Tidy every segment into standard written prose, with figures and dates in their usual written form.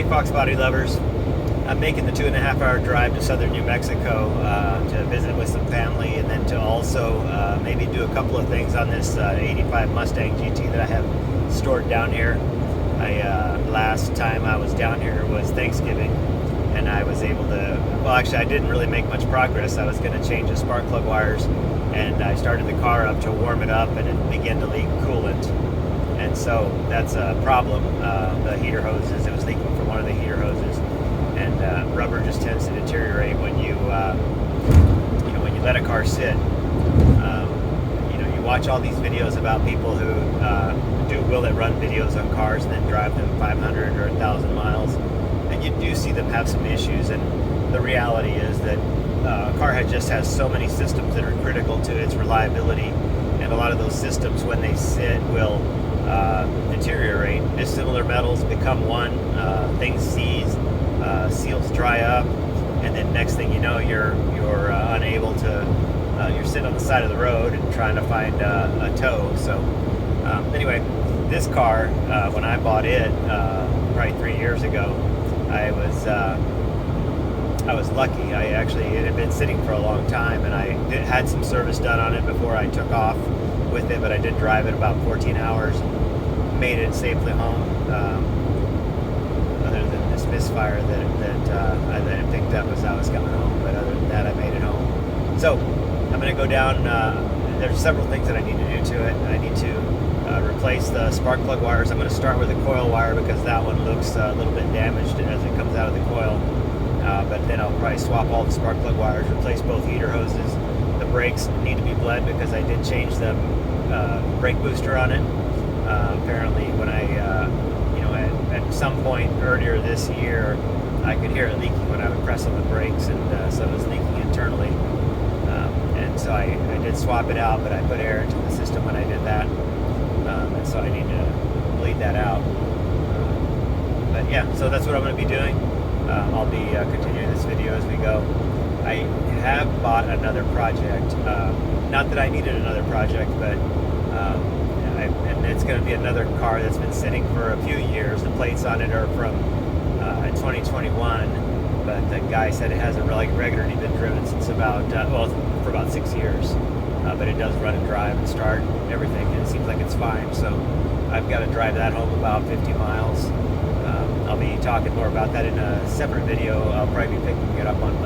Hey Fox Body lovers, I'm making the 2.5 hour drive to southern New Mexico to visit with some family, and then to also maybe do a couple of things on this 85 Mustang GT that I have stored down here. Last time I was down here was Thanksgiving, and I was able to, well actually I didn't really make much progress. I was going to change the spark plug wires, and I started the car up to warm it up, and it began to leak coolant. And so that's a problem. The heater hoses, it was leaking from one of the heater hoses, and rubber just tends to deteriorate when you when you let a car sit. You watch all these videos about people who do will it run videos on cars and then drive them 500 or 1,000 miles, and you do see them have some issues. And the reality is that a car just has so many systems that are critical to its reliability, and a lot of those systems, when they sit, will deteriorate. Dissimilar metals become one, things seize, seals dry up, and then next thing you know, you're unable to. You're sitting on the side of the road and trying to find a tow. So anyway, this car, when I bought it probably 3 years ago, I was lucky. It had been sitting for a long time, and I had some service done on it before I took off with it, but I did drive it about 14 hours and made it safely home, other than this misfire that I picked up as I was coming home. But other than that, I made it home. So I'm going to go down. There's several things that I need to do to it. I need to replace the spark plug wires. I'm going to start with the coil wire because that one looks a little bit damaged as it comes out of the coil. But then I'll probably swap all the spark plug wires, replace both heater hoses. The brakes need to be bled because I did change the brake booster on it. Apparently, when at some point earlier this year, I could hear it leaking when I would press on the brakes, and so it was leaking internally. And so I did swap it out, but I put air into the system when I did that, and so I need to bleed that out. But yeah, so that's what I'm going to be doing. I'll be continuing this video as we go. I have bought another project. Not that I needed another project, but and it's going to be another car that's been sitting for a few years. The plates on it are from 2021, but the guy said it hasn't really regularly been driven since for about 6 years. But it does run and drive and start everything, and it seems like it's fine. So I've got to drive that home about 50 miles. I'll be talking more about that in a separate video. I'll probably be picking it up on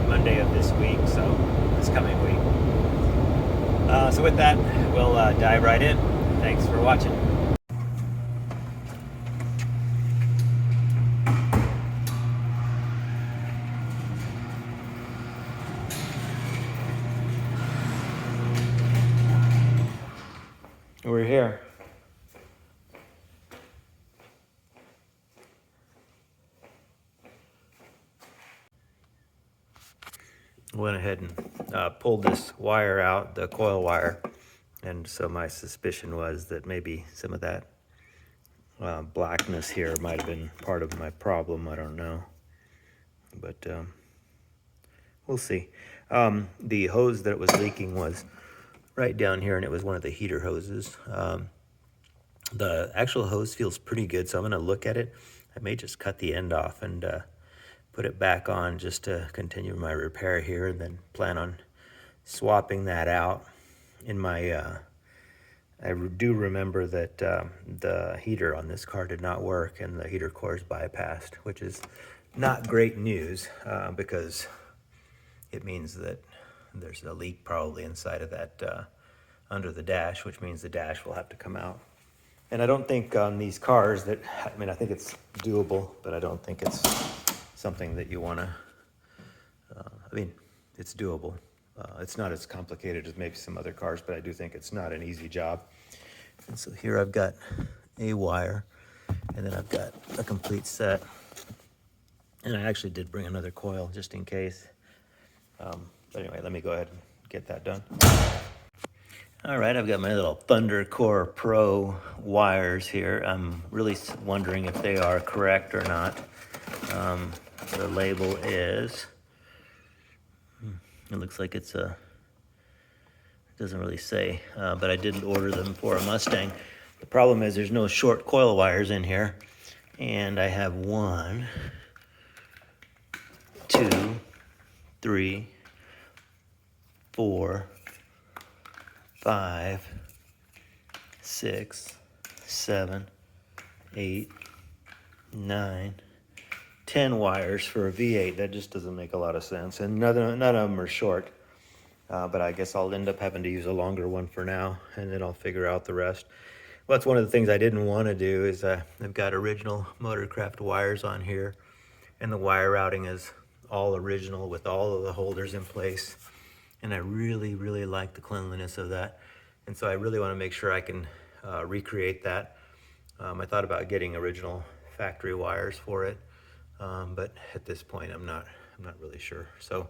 Monday of this week, so this coming week. So with that, we'll dive right in. Thanks for watching. We're here. Went ahead and pulled this wire out, the coil wire, and so my suspicion was that maybe some of that blackness here might have been part of my problem. I don't know, but we'll see. The hose that it was leaking was right down here, and it was one of the heater hoses. The actual hose feels pretty good, so I'm going to look at it. I may just cut the end off and put it back on just to continue my repair here, and then plan on swapping that out. In my I do remember that the heater on this car did not work, and the heater core is bypassed, which is not great news because it means that there's a leak probably inside of that under the dash, which means the dash will have to come out. And I don't think on these cars that, I think it's doable, but I don't think it's something that you want to, it's doable. It's not as complicated as maybe some other cars, but I do think it's not an easy job. And so here I've got a wire, and then I've got a complete set. And I actually did bring another coil just in case. But anyway, let me go ahead and get that done. All right, I've got my little ThunderCore Pro wires here. I'm really wondering if they are correct or not. The label is, it looks like it's it doesn't really say, but I did order them for a Mustang. The problem is there's no short coil wires in here. And I have 1, 2, 3, 4, 5, 6, 7, 8, 9, 10 wires for a V8. That just doesn't make a lot of sense. And none of them are short. But I guess I'll end up having to use a longer one for now, and then I'll figure out the rest. Well, that's one of the things I didn't want to do is I've got original Motorcraft wires on here, and the wire routing is all original with all of the holders in place. And I really, really like the cleanliness of that. And so I really want to make sure I can recreate that. I thought about getting original factory wires for it, but at this point I'm not really sure. So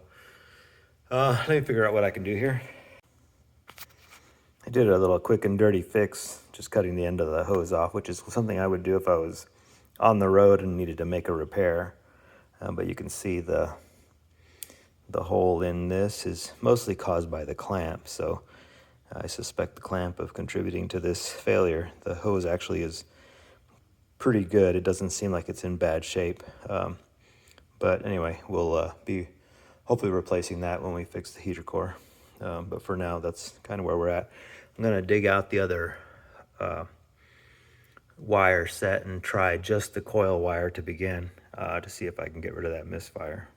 let me figure out what I can do here. I did a little quick and dirty fix, just cutting the end of the hose off, which is something I would do if I was on the road and needed to make a repair. But you can see the hole in this is mostly caused by the clamp, so I suspect the clamp of contributing to this failure. The hose actually is pretty good. It doesn't seem like it's in bad shape. But anyway, we'll be hopefully replacing that when we fix the heater core. But for now, that's kind of where we're at. I'm going to dig out the other wire set and try just the coil wire to begin to see if I can get rid of that misfire.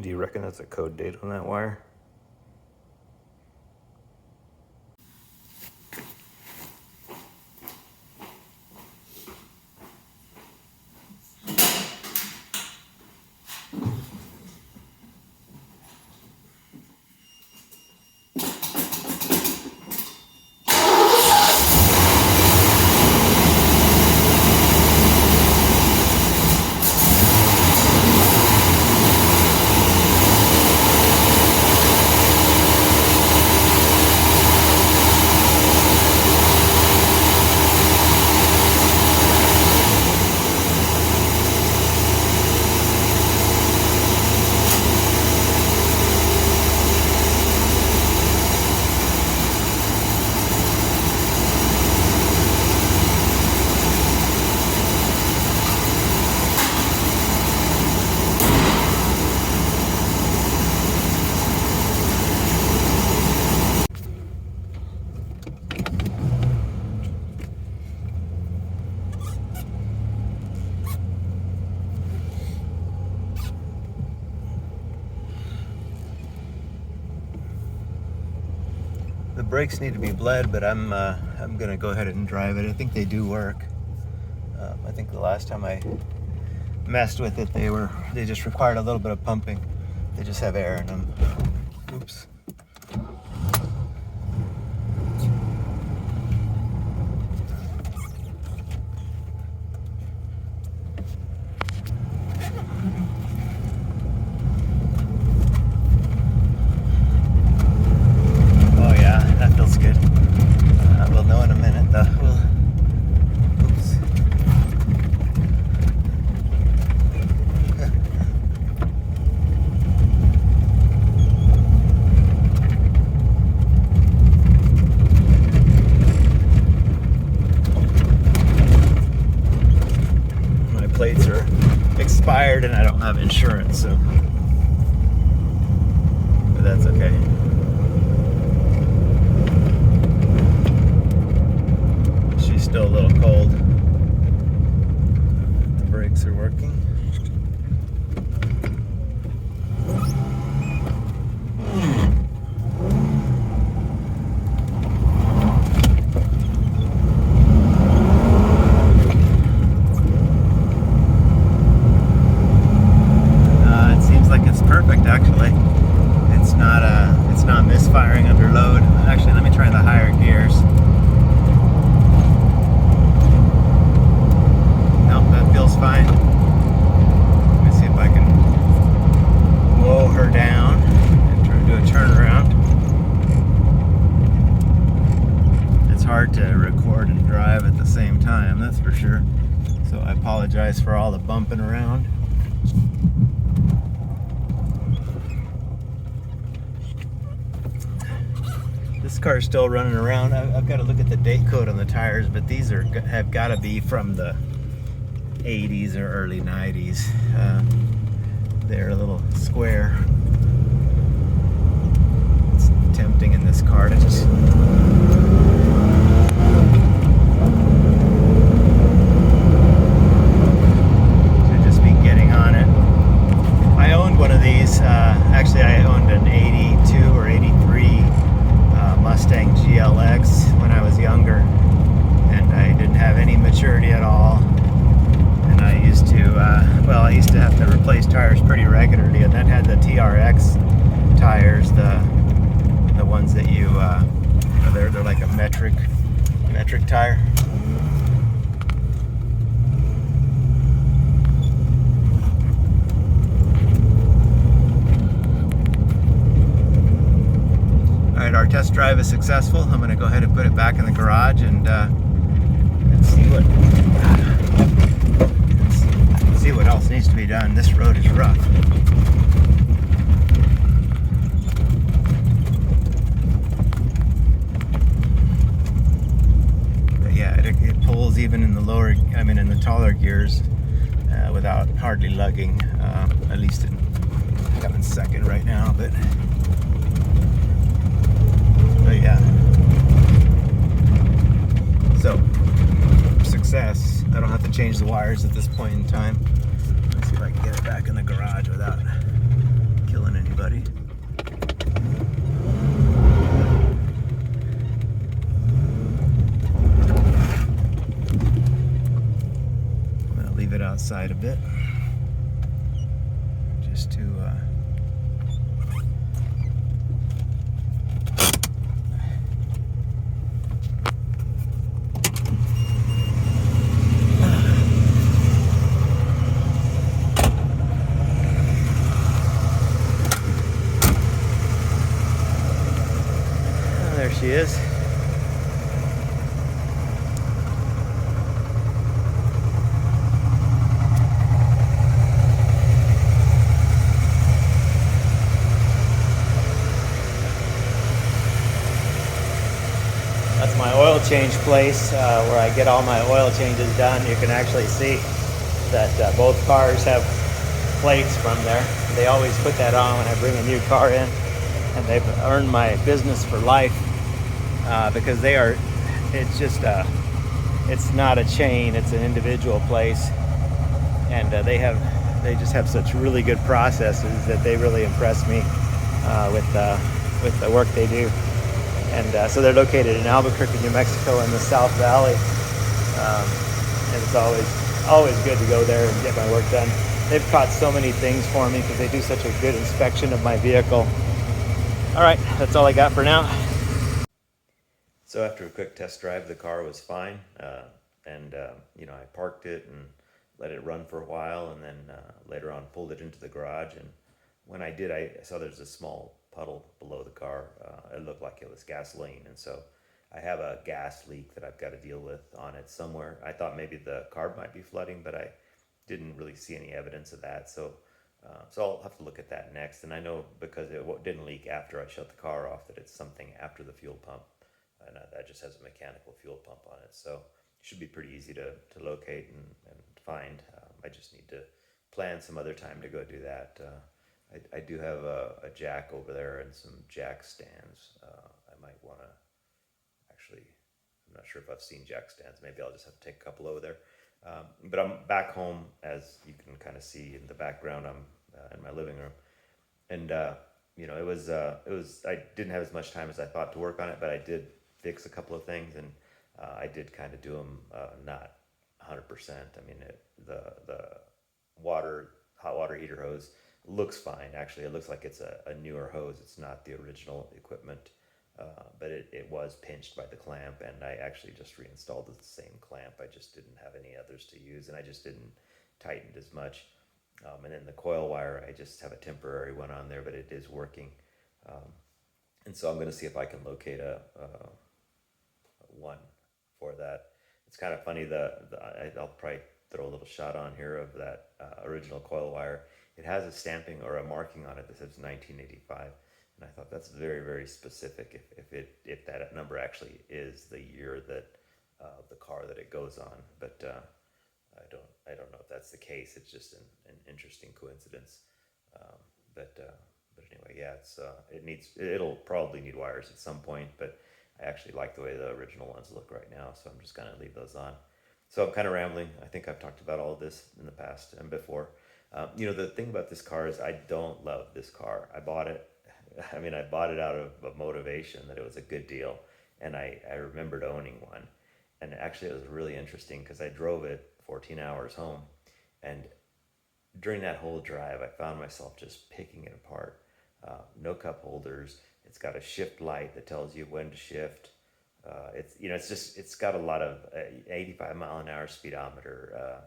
Do you reckon that's a code date on that wire? The brakes need to be bled, but I'm gonna go ahead and drive it. I think they do work. I think the last time I messed with it, they just required a little bit of pumping. They just have air in them. Oops. Plates are expired and I don't have insurance, so but that's okay. She's still a little cold. The brakes are working. Actually, it's not misfiring under load. Actually, let me try the higher gears. No, that feels fine. Let me see if I can blow her down and try to do a turnaround. It's hard to record and drive at the same time, that's for sure. So I apologize for all the bumping around. This car's still running around. I've got to look at the date code on the tires, but these have got to be from the 80s or early 90s. They're a little square. It's tempting in this car to just be getting on it. I owned one of these. Actually, I owned an 82 or 83 Mustang GLX when I was younger, and I didn't have any maturity at all. And I used to have to replace tires pretty regularly, and that had the TRX tires, the ones that they're like a metric tire. Alright, our test drive is successful. I'm going to go ahead and put it back in the garage and see what else needs to be done. This road is rough. But yeah, it pulls even in the taller gears without hardly lugging. At least I'm in second right now, but yeah. So, success. I don't have to change the wires at this point in time. Let's see if I can get it back in the garage without killing anybody. I'm going to leave it outside a bit. Just to there she is. That's my oil change place where I get all my oil changes done. You can actually see that both cars have plates from there. They always put that on when I bring a new car in, and they've earned my business for life because it's not a chain, it's an individual place, and they just have such really good processes that they really impress me with the work they do. And so they're located in Albuquerque, New Mexico, in the South Valley, and it's always good to go there and get my work done. They've caught so many things for me because they do such a good inspection of my vehicle. All right, that's all I got for now. So after a quick test drive, the car was fine, and I parked it and let it run for a while, and then later on pulled it into the garage. And when I did, I saw there's a small puddle below the car. It looked like it was gasoline, and so I have a gas leak that I've got to deal with on it somewhere. I thought maybe the carb might be flooding, but I didn't really see any evidence of that. So I'll have to look at that next. And I know because it didn't leak after I shut the car off that it's something after the fuel pump, and that just has a mechanical fuel pump on it. So it should be pretty easy to locate and find. I just need to plan some other time to go do that. I do have a jack over there and some jack stands. I might want to I'm not sure if I've seen jack stands. Maybe I'll just have to take a couple over there. But I'm back home, as you can kind of see in the background. I'm in my living room, and it was I didn't have as much time as I thought to work on it, but I did fix a couple of things, and I did kind of do them not 100%. I mean, the hot water heater hose looks fine. Actually, it looks like it's a newer hose. It's not the original equipment. But it was pinched by the clamp, and I actually just reinstalled the same clamp. I just didn't have any others to use, and I just didn't tighten it as much. And then the coil wire, I just have a temporary one on there, but it is working. And so I'm going to see if I can locate a one for that. It's kind of funny. I'll probably throw a little shot on here of that original coil wire. It has a stamping or a marking on it that says 1985. And I thought that's very, very specific if that number actually is the year that the car that it goes on. But I don't know if that's the case. It's just an interesting coincidence. Um, but anyway, yeah, it'll probably need wires at some point, but I actually like the way the original ones look right now, so I'm just gonna leave those on. So I'm kind of rambling. I think I've talked about all of this in the past and before. The thing about this car is I don't love this car. I bought it. I mean, I bought it out of a motivation that it was a good deal, and I remembered owning one, and actually it was really interesting because I drove it 14 hours home, and during that whole drive, I found myself just picking it apart. No cup holders. It's got a shift light that tells you when to shift. It's got a lot of 85 mile an hour speedometer.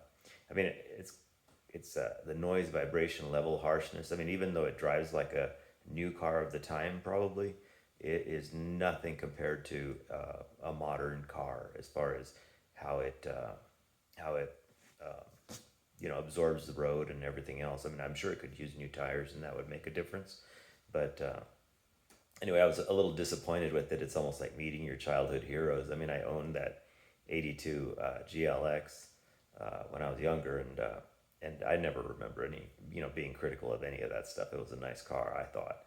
I mean, it's the noise, vibration level, harshness. I mean, even though it drives like a new car of the time, probably it is nothing compared to a modern car as far as how it absorbs the road and everything else. I mean, I'm sure it could use new tires and that would make a difference. But anyway, I was a little disappointed with it. It's almost like meeting your childhood heroes. I mean, I owned that '82 GLX when I was younger, and I never remember being critical of any of that stuff. It was a nice car, I thought.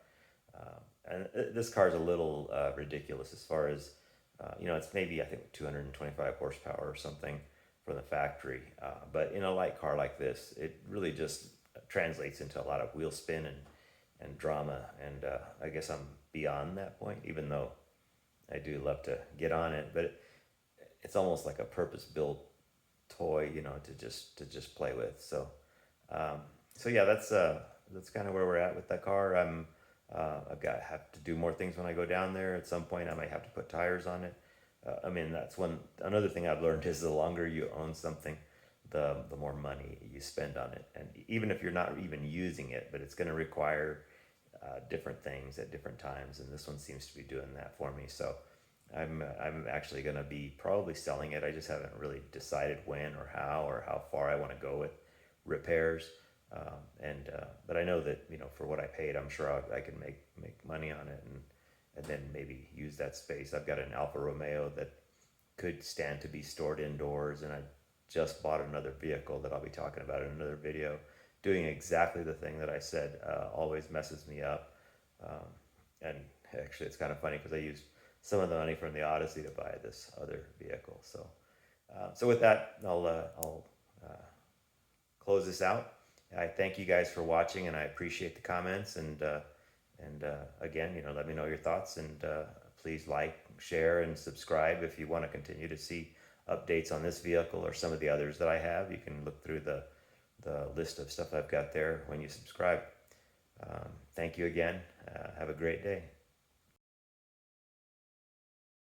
And this car is a little ridiculous as far as it's maybe I think 225 horsepower or something from the factory. But in a light car like this, it really just translates into a lot of wheel spin and drama. And I guess I'm beyond that point, even though I do love to get on it. But it's almost like a purpose built toy, to just play with. So yeah, that's kind of where we're at with that car. Have to do more things when I go down there. At some point, I might have to put tires on it. I mean, that's another thing I've learned is the longer you own something, the more money you spend on it. And even if you're not even using it, but it's going to require different things at different times. And this one seems to be doing that for me. So I'm actually going to be probably selling it. I just haven't really decided when or how far I want to go with repairs. But I know that for what I paid, I'm sure I can make money on it, and then maybe use that space. I've got an Alfa Romeo that could stand to be stored indoors, and I just bought another vehicle that I'll be talking about in another video, doing exactly the thing that I said always messes me up. Um, and actually, it's kind of funny because I used some of the money from the Odyssey to buy this other vehicle. So with that, I'll close this out. I thank you guys for watching, and I appreciate the comments. And again, let me know your thoughts, and please like, share, and subscribe if you want to continue to see updates on this vehicle or some of the others that I have. You can look through the list of stuff I've got there when you subscribe. Thank you again. Have a great day.